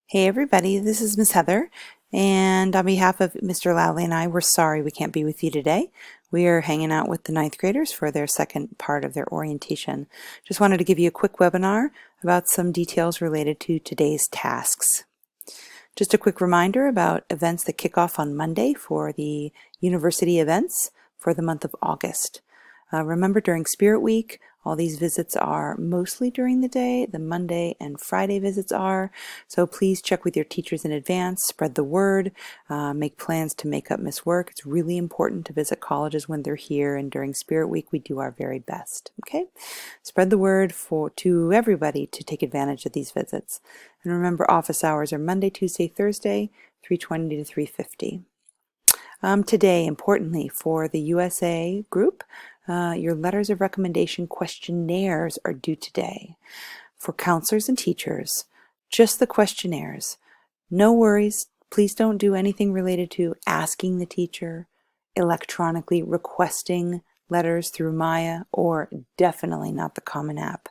Hey everybody, this is Miss Heather, and on behalf of Mr. Lally and I, we're sorry we can't be with you today. We are hanging out with the ninth graders for their second part of their orientation. Just wanted to give you a quick webinar about some details related to today's tasks. Just a quick reminder about events that kick off on Monday for the university events for the month of August. Remember, during Spirit Week, all these visits are mostly during the day. The Monday and Friday visits are. So please check with your teachers in advance, spread the word, make plans to make up missed work. It's really important to visit colleges when they're here, and during Spirit Week, we do our very best. Okay? Spread the word to everybody to take advantage of these visits. And remember, office hours are Monday, Tuesday, Thursday, 3:20 to 3:50. Today, importantly, for the USA group, your letters of recommendation questionnaires are due today. For counselors and teachers, just the questionnaires. No worries. Please don't do anything related to asking the teacher, electronically requesting letters through Maya, or definitely not the Common App.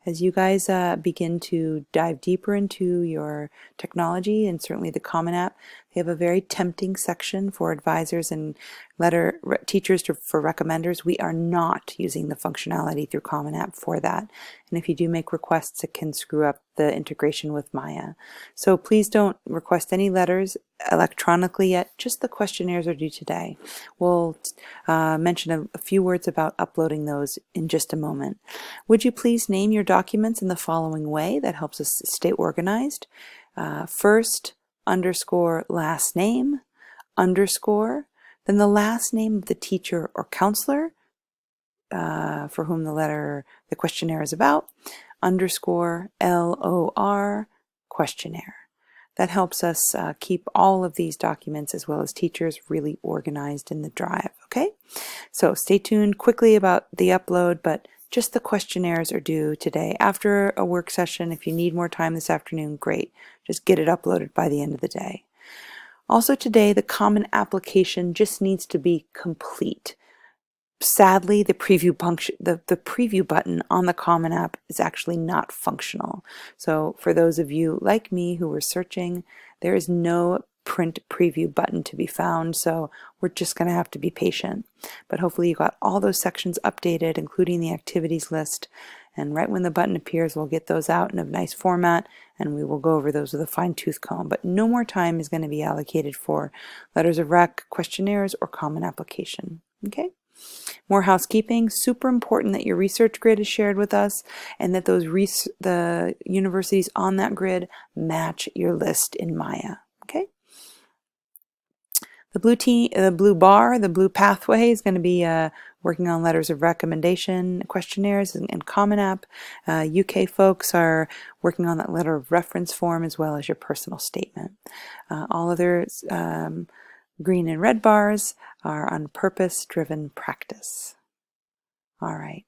As you guys begin to dive deeper into your technology, and certainly the Common App, they have a very tempting section for advisors and teachers for recommenders. We are not using the functionality through Common App for that. And if you do make requests, it can screw up the integration with Maya. So please don't request any letters electronically yet. Just the questionnaires are due today. We'll mention a few words about uploading those in just a moment. Would you please name your documents in the following way? That helps us stay organized. First, underscore last name, underscore, then the last name of the teacher or counselor for whom the questionnaire is about, underscore LOR questionnaire. That helps us keep all of these documents, as well as teachers, really organized in the drive. Okay, so stay tuned quickly about the upload, but just the questionnaires are due today. After a work session, if you need more time this afternoon, great. Just get it uploaded by the end of the day. Also today, the Common application just needs to be complete. Sadly, the preview button on the Common App is actually not functional. So for those of you like me who were searching, there is no print preview button to be found, so we're just going to have to be patient. But hopefully you got all those sections updated, including the activities list, and right when the button appears, we'll get those out in a nice format, and we will go over those with a fine-tooth comb. But no more time is going to be allocated for letters of rec, questionnaires, or Common application. Okay? More housekeeping. Super important that your research grid is shared with us, and that the universities on that grid match your list in Maya. Okay. The blue bar, the blue pathway is going to be working on letters of recommendation questionnaires and Common App. UK folks are working on that letter of reference form, as well as your personal statement. All other green and red bars are on purpose-driven practice. All right,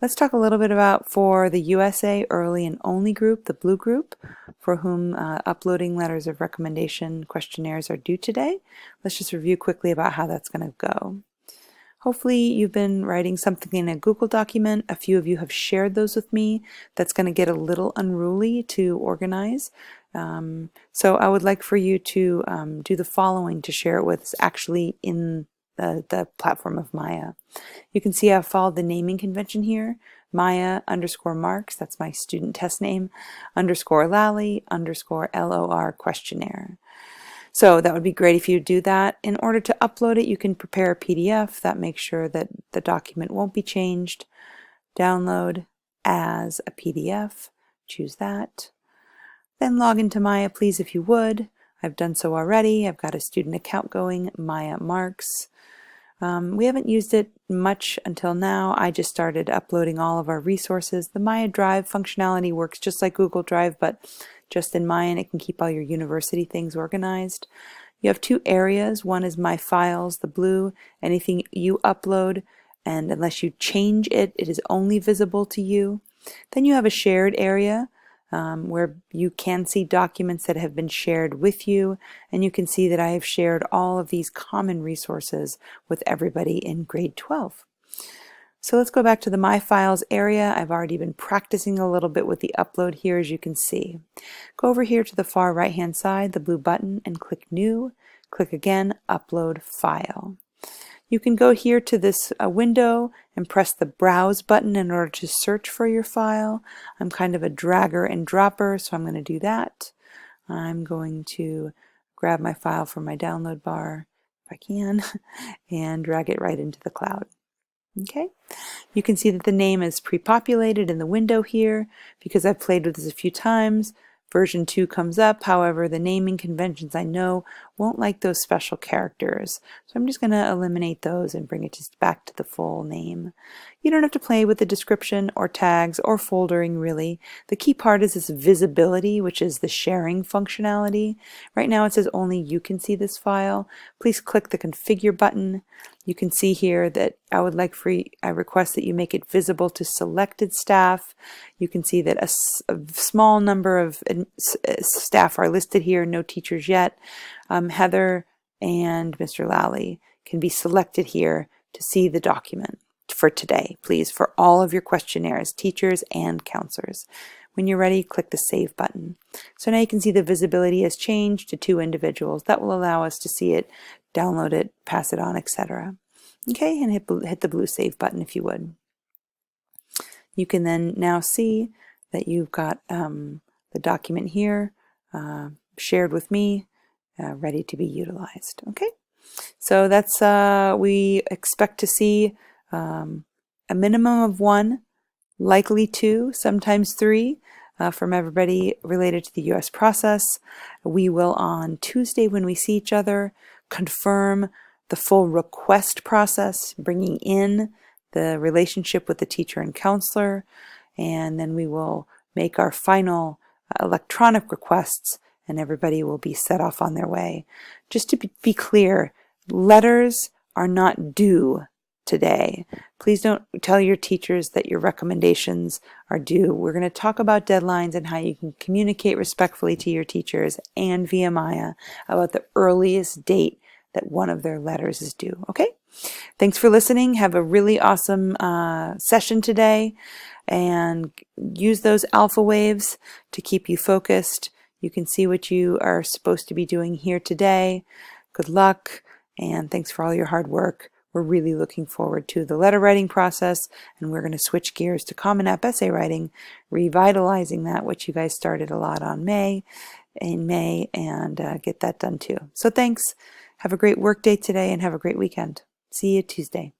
let's talk a little bit about for the USA early and only group, the blue group, for whom uploading letters of recommendation questionnaires are due today. Let's just review quickly about how that's going to go. Hopefully you've been writing something in a Google document. A few of you have shared those with me. That's going to get a little unruly to organize. So I would like for you to do the following to share it with actually in the platform of Maya. You can see I've followed the naming convention here. Maya underscore marks, that's my student test name, underscore Lally, underscore LOR questionnaire. So that would be great if you do that. In order to upload it, you can prepare a PDF that makes sure that the document won't be changed. Download as a PDF, choose that. Then log into Maya, please, if you would. I've done so already. I've got a student account going, Maya Marks. We haven't used it much until now. I just started uploading all of our resources. The Maya Drive functionality works just like Google Drive, but just in Maya, and it can keep all your university things organized. You have two areas. One is My Files, the blue. Anything you upload, and unless you change it, it is only visible to you. Then you have a shared area, where you can see documents that have been shared with you, and you can see that I have shared all of these common resources with everybody in grade 12. So let's go back to the My Files area. I've already been practicing a little bit with the upload here, as you can see. Go over here to the far right hand side, the blue button, and click New. Click again, Upload File. You can go here to this window and press the Browse button in order to search for your file. I'm kind of a dragger and dropper, so I'm going to do that. I'm going to grab my file from my download bar, if I can, and drag it right into the cloud. Okay, you can see that the name is pre-populated in the window here. Because I've played with this a few times, version 2 comes up. However, the naming conventions I know won't like those special characters. So I'm just going to eliminate those and bring it just back to the full name. You don't have to play with the description or tags or foldering really. The key part is this visibility, which is the sharing functionality. Right now it says only you can see this file. Please click the configure button. You can see here that I request that you make it visible to selected staff. You can see that a small number of staff are listed here, no teachers yet. Heather and Mr. Lally can be selected here to see the document for today, please, for all of your questionnaires, teachers and counselors. When you're ready, click the Save button. So now you can see the visibility has changed to 2 individuals. That will allow us to see it, download it, pass it on, etc. Okay, and hit the blue Save button if you would. You can then now see that you've got the document here shared with me, ready to be utilized. Okay, so that's we expect to see a minimum of 1, likely 2, sometimes 3 from everybody related to the U.S. process. We will on Tuesday when we see each other confirm the full request process, bringing in the relationship with the teacher and counselor, and then we will make our final electronic requests and everybody will be set off on their way. Just to be clear, letters are not due today. Please don't tell your teachers that your recommendations are due. We're going to talk about deadlines and how you can communicate respectfully to your teachers and via Maya about the earliest date that one of their letters is due. Okay? Thanks for listening. Have a really awesome session today, and use those alpha waves to keep you focused. You can see what you are supposed to be doing here today. Good luck, and thanks for all your hard work. We're really looking forward to the letter writing process, and we're going to switch gears to Common App essay writing, revitalizing that, which you guys started a lot on in May, and get that done too. So thanks. Have a great work day today, and have a great weekend. See you Tuesday.